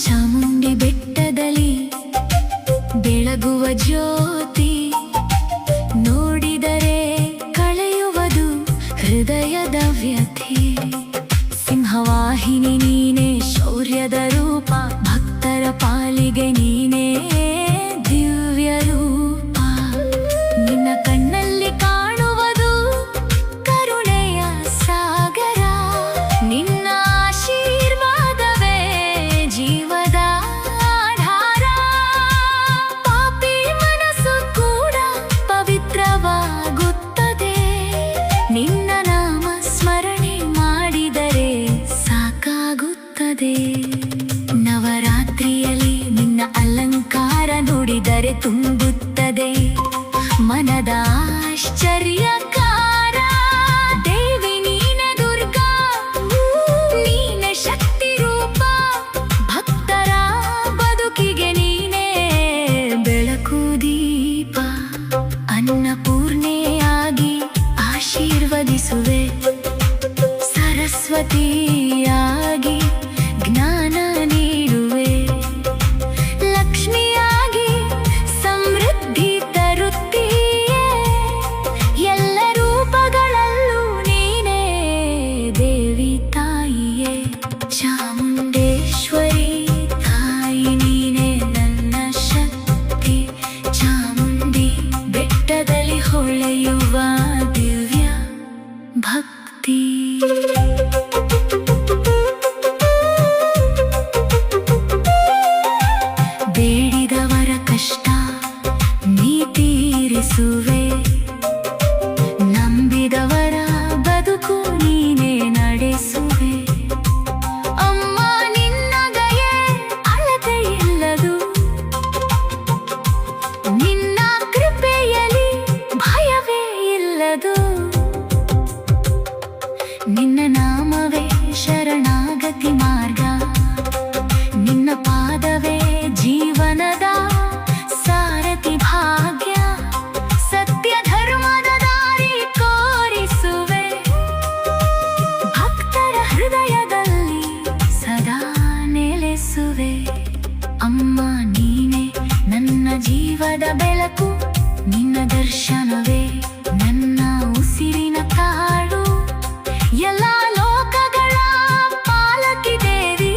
ಚಾಮುಂಡಿ ಬೆಟ್ಟದಲ್ಲಿ ಬೆಳಗುವ ಜ್ಯೋತಿ, ನೋಡಿದರೆ ಕಳೆಯುವುದು ಹೃದಯದ ವ್ಯಥೆ. ಸಿಂಹವಾಹಿನಿ ನೀನೆ ಶೌರ್ಯದ ರೂಪ, ಭಕ್ತರ ಪಾಲಿಗೆ ನೀನೇ ದಿವ್ಯ ರೂಪ. ನಿನ್ನ ಕಣ್ಣಲ್ಲಿ ಕಾಣುವುದು ಕರುಣೆಯ ಸಾಗರ. ನಿನ್ನ ಆಶೀರ್ವಾದವೇ ಜೀವದ ಆಧಾರ. ಪಾಪಿ ಮನಸ್ಸು ಕೂಡ ಪವಿತ್ರವಾಗುತ್ತದೆ. ನಿನ್ನ ನಾಮ ಸ್ಮರಣೆ ಮಾಡಿದರೆ ಸಾಕಾಗುತ್ತದೆ. ನವರಾತ್ರಿಯಲ್ಲಿ ನಿನ್ನ ಅಲಂಕಾರ ನೋಡಿದರೆ ತುಂಬುತ್ತದೆ ಮನದ ಆಶ್ಚರ್ಯಕಾರ. ದೇವಿ ನೀನೆ ದುರ್ಗಾ, ನೀನೆ ಶಕ್ತಿ ರೂಪ. ಭಕ್ತರ ಬದುಕಿಗೆ ನೀನೇ ಬೆಳಕು ದೀಪ. ಅನ್ನಪೂರ್ಣೆಯಾಗಿ ಆಶೀರ್ವದಿಸುವೆ, ಸರಸ್ವತಿಯಾಗಿ ಜ್ಞಾನ ನೀಡುವೆ. ಲಕ್ಷ್ಮಿಯಾಗಿ ಸಮೃದ್ಧಿ ತರುತ್ತೀಯೇ, ಎಲ್ಲ ರೂಪಗಳಲ್ಲೂ ನೀನೇ ದೇವಿ ತಾಯಿಯೇ. ಚಾಮುಂಡೇಶ್ವರಿ ತಾಯಿ ನೀನೆ ನನ್ನ ಶಕ್ತಿ. ಚಾಮುಂಡಿ ಬೆಟ್ಟದಲ್ಲಿ ಹೊಳೆಯುವ ದಿವ್ಯ ಭಕ್ತಿ. ಬೇಡಿದವರ ಕಷ್ಟ ನೀ ತೀರಿಸುವೆ, ನಂಬಿದವರ ಬದುಕು ನೀನೇ ನಡೆಸುವೆ. ಅಮ್ಮ ನಿನ್ನ ದಯೆ ಅಳತೆ ಇಲ್ಲದು, ನಿನ್ನ ಕೃಪೆಯಲ್ಲಿ ಭಯವೇ ಇಲ್ಲದು. ನಿನ್ನ ನಾಮವೇ ಶರಣಾಗತಿ ಮಾರ್ಗ, ನಿನ್ನ ಪಾದವೇ ಜೀವನದ ಸಾರಥಿ ಭಾಗ್ಯ. ಸತ್ಯ ಧರ್ಮದ ದಾರಿ ತೋರಿಸುವೆ, ಭಕ್ತರ ಹೃದಯದಲ್ಲಿ ಸದಾ ನೆಲೆಸುವೆ. ಅಮ್ಮ ನೀನೆ ನನ್ನ ಜೀವದ ಬೆಳಕು, ನಿನ್ನ ದರ್ಶನವೇ ನನ್ನ ಉಸಿರಿನ ಕಾಡು. ಎಲ್ಲ ಲೋಕಗಳ ಪಾಲಕಿ ದೇವಿ,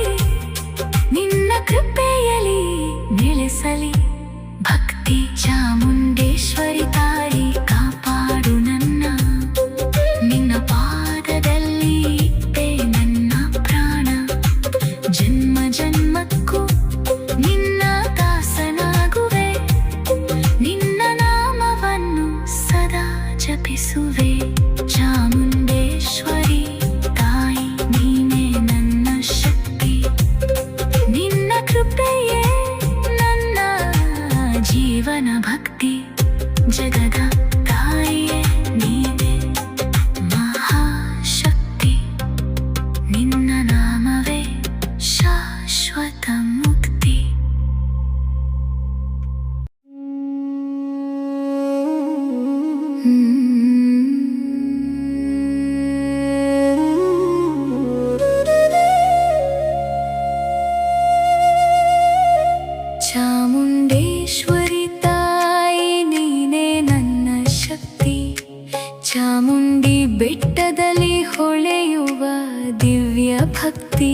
ನಿನ್ನ ಕೃಪೆಯಲ್ಲಿ ನೆಲೆಸಲಿ ಭಕ್ತಿ. ಚಾಮುಂಡೇಶ್ವರಿ ತಾಯಿ ಕಾಪಾಡು ನನ್ನ, ನಿನ್ನ ಪಾದದಲ್ಲಿ ಇಟ್ಟೆ ನನ್ನ ಪ್ರಾಣ. ಜನ್ಮ ಜನ್ಮಕ್ಕೂ ನಿನ್ನ ದಾಸನಾಗುವೆ, ನಿನ್ನ ನಾಮವನ್ನು ಸದಾ ಜಪಿಸುವೆ. ಚಾಮುಂಡೇಶ್ವರಿ ತಾಯಿ ನೀನೆ ನನ್ನ ಶಕ್ತಿ, ನಿನ್ನ ಕೃಪೆಯೇ ನನ್ನ ಜೀವನ ಭಕ್ತಿ. ಜಗದ ತಾಯಿಯೇ ನೀನೆ ಮಹಾಶಕ್ತಿ, ನಿನ್ನ ನಾಮವೇ ಶಾಶ್ವತ ಮುಕ್ತಿ. ಚಾಮುಂಡೇಶ್ವರಿ ತಾಯಿ ನೀನೆ ನನ್ನ ಶಕ್ತಿ. ಚಾಮುಂಡಿ ಬೆಟ್ಟದಲ್ಲಿ ಹೊಳೆಯುವ ದಿವ್ಯ ಭಕ್ತಿ.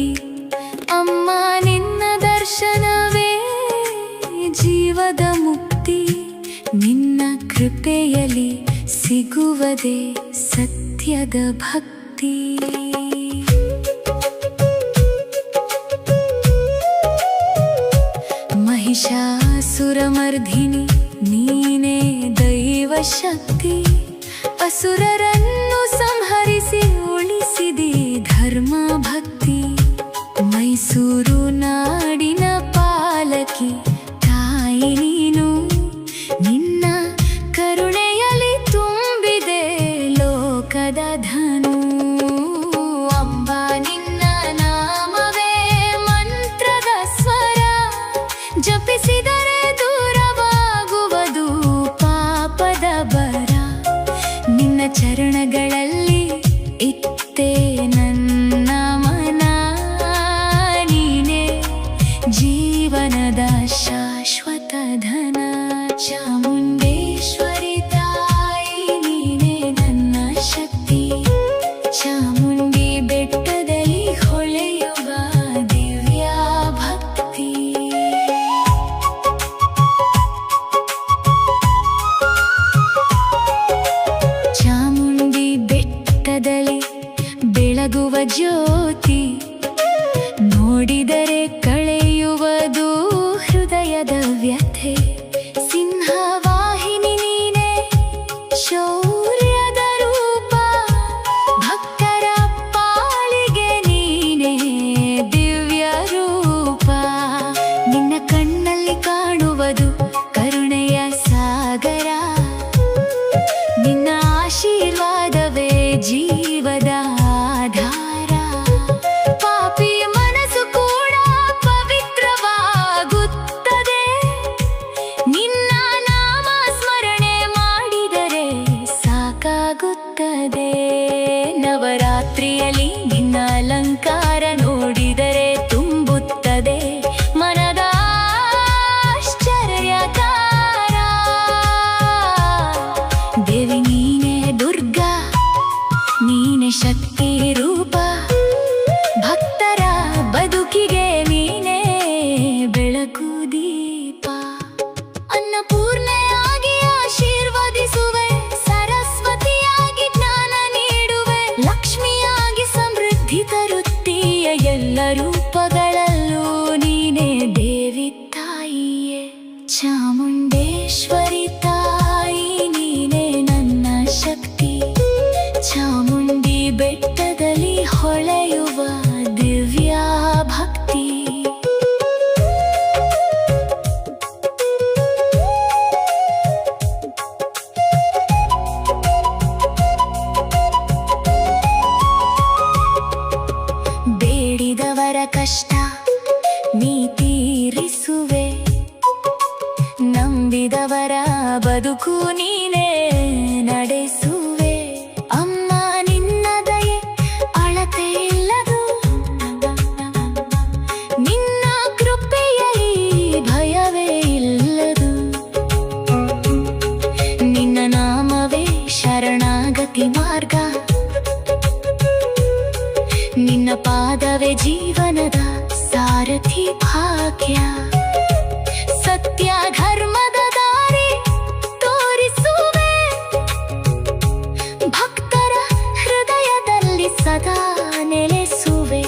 ಅಮ್ಮ ನಿನ್ನ ದರ್ಶನವೇ ಜೀವದ ಮುಕ್ತಿ. ನಿನ್ನ ಕೃಪೆಯಲ್ಲಿ ಸಿಗುವದೇ ಸತ್ಯದ ಭಕ್ತಿ. ಮಹಿಷಾಸುರಮರ್ಧಿನಿ ನೀನೇ ದೈವ ಶಕ್ತಿ. ಅಸುರರನ್ನು ಸಂಹರಿಸಿ ಉಳಿಸಿದಿ ಧರ್ಮ ಭಕ್ತಿ. ಮೈಸೂರು ನಾಡಿನ ಪಾಲಕಿ ತಾಯಿ ನೀನು, ನಿನ್ನ ಕರುಣೆಯಲ್ಲಿ ತುಂಬಿದೆ ಲೋಕದ ಧನು. ಅಂಬ ನಿನ್ನ ನಾಮವೇ ಮಂತ್ರದ ಸ್ವರ, ಜಪಿಸಿದರೆ ದೂರವಾಗುವುದು ಪಾಪದ ಬರ. ನಿನ್ನ ಚರಣಗಳಲ್ಲಿ ಇತ್ತೇ ನನ್ನ ಮನ, ನೀನೇ ಜೀವನದ ಶಾಶ್ವತ ಧನ. ಚಾಮುಂಡೇಶ್ವರಿ ತಾಯಿ ನೀನೇ ನನ್ನ ಶಕ್ತಿ. ಚಾಮುಂಡಿ ಬೆಟ್ಟದಲ್ಲಿ ಹೊಳೆಯುವ ದಿವ್ಯ ಭಕ್ತಿ. ಚಾಮುಂಡಿ ಬೆಟ್ಟದಲ್ಲಿ ಬೆಳಗುವ ಜ್ಯೋತಿ, ನೋಡಿದರೆ ಕಳೆಯುವುದು ಹೃದಯದ ವ್ಯಥೆ. ಸಿಂಹವಾಹಿನಿ ನೀನೆ ಶೌರ್ಯದ ರೂಪ, ಭಕ್ತರ ಪಾಲಿಗೆ ನೀನೆ ದಿವ್ಯ ರೂಪ. ನಿನ್ನ ಕಣ್ಣಲ್ಲಿ ಕಾಣುವುದು ಕರುಣೆಯ ಸಾಗರ, ನಿನ್ನ ಆಶೀರ್ವಾದವೇ ಜೀವದ ಆಧಾರ. ಪಾಪಿ ಮನಸ್ಸು ಕೂಡ ಪವಿತ್ರವಾಗುತ್ತದೆ, ನಿನ್ನ ನಾಮ ಸ್ಮರಣೆ ಮಾಡಿದರೆ ಸಾಕಾಗುತ್ತದೆ. ನವರಾತ್ರಿಯಲ್ಲಿ ನಿನ್ನ ಅಲಂಕಾರ ನೋಡಿದರೆ ತುಂಬುತ್ತದೆ ಮನದ ಆಶ್ಚರ್ಯಕಾರ. ದೇವಿ ನೀನೇ ದುರ್ಗಾ, ನೀನೆ ಶಕ್ತಿ ರೂಪ, ಭಕ್ತರ ಬದುಕಿಗೆ ನೀನೇ ಬೆಳಕು ದೀಪ. ಅನ್ನಪೂರ್ಣೆಯಾಗಿ ಆಶೀರ್ವದಿಸುವೆ, ಸರಸ್ವತಿಯಾಗಿ ಜ್ಞಾನ ನೀಡುವೆ, ಲಕ್ಷ್ಮಿಯಾಗಿ ಸಮೃದ್ಧಿ ತರುತ್ತೀಯ. ಎಲ್ಲ ರೂಪಗಳಲ್ಲೂ ನೀನೇ ದೇವಿ ತಾಯಿಯೇ. ಚಾಮುಂಡೇಶ್ವರಿ ತಾಯಿ ನೀನೇ ನನ್ನ ಶಕ್ತಿ. ಚಾಮುಂಡಿ ಬೆಟ್ಟದಲ್ಲಿ ಹೊಳೆಯುವ ದಿವ್ಯ ಭಕ್ತಿ. ಬೇಡಿದವರ ಕಷ್ಟ ನೀ ತೀರಿಸುವೆ, ನಂಬಿದವರ ಬದುಕು ನೀನೇ ನಡೆಸುವೆ. ಅಮ್ಮ ನಿನ್ನ ದಯೆ ಅಳತೆ ಇಲ್ಲದು, ನಿನ್ನ ಕೃಪೆಯಲ್ಲಿ ಭಯವೇ ಇಲ್ಲದು. ನಿನ್ನ ನಾಮವೇ ಶರಣಾಗತಿ ಮಾರ್ಗ, ನಿನ್ನ ಪಾದವೇ ಜೀವನದ ಸಾರಥಿ ಭಾಗ್ಯ. ಸತ್ಯ ಧರ್ಮದ ದಾರಿ ತೋರಿಸುವೆ, ಭಕ್ತರ ಹೃದಯದಲ್ಲಿ ಸದಾ ನೆಲೆಸುವೆ.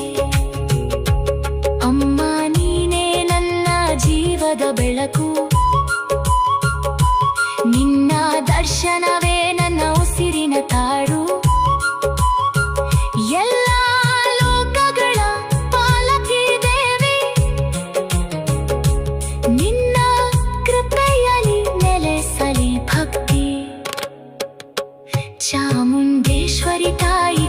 ಅಮ್ಮ ನೀನೇ ನನ್ನ ಜೀವದ ಬೆಳಕು, ನಿನ್ನ ದರ್ಶನವೇ ನನ್ನ ಉಸಿರಿನ ತಾಳು. ಎಲ್ಲ ಲೋಕಗಳ ಪಾಲಕಿ ದೇವಿ, ನಿನ್ನ ಕೃಪೆಯಲ್ಲಿ ನೆಲೆಸಲಿ ಭಕ್ತಿ. ಚಾಮುಂಡೇಶ್ವರಿ ತಾಯಿ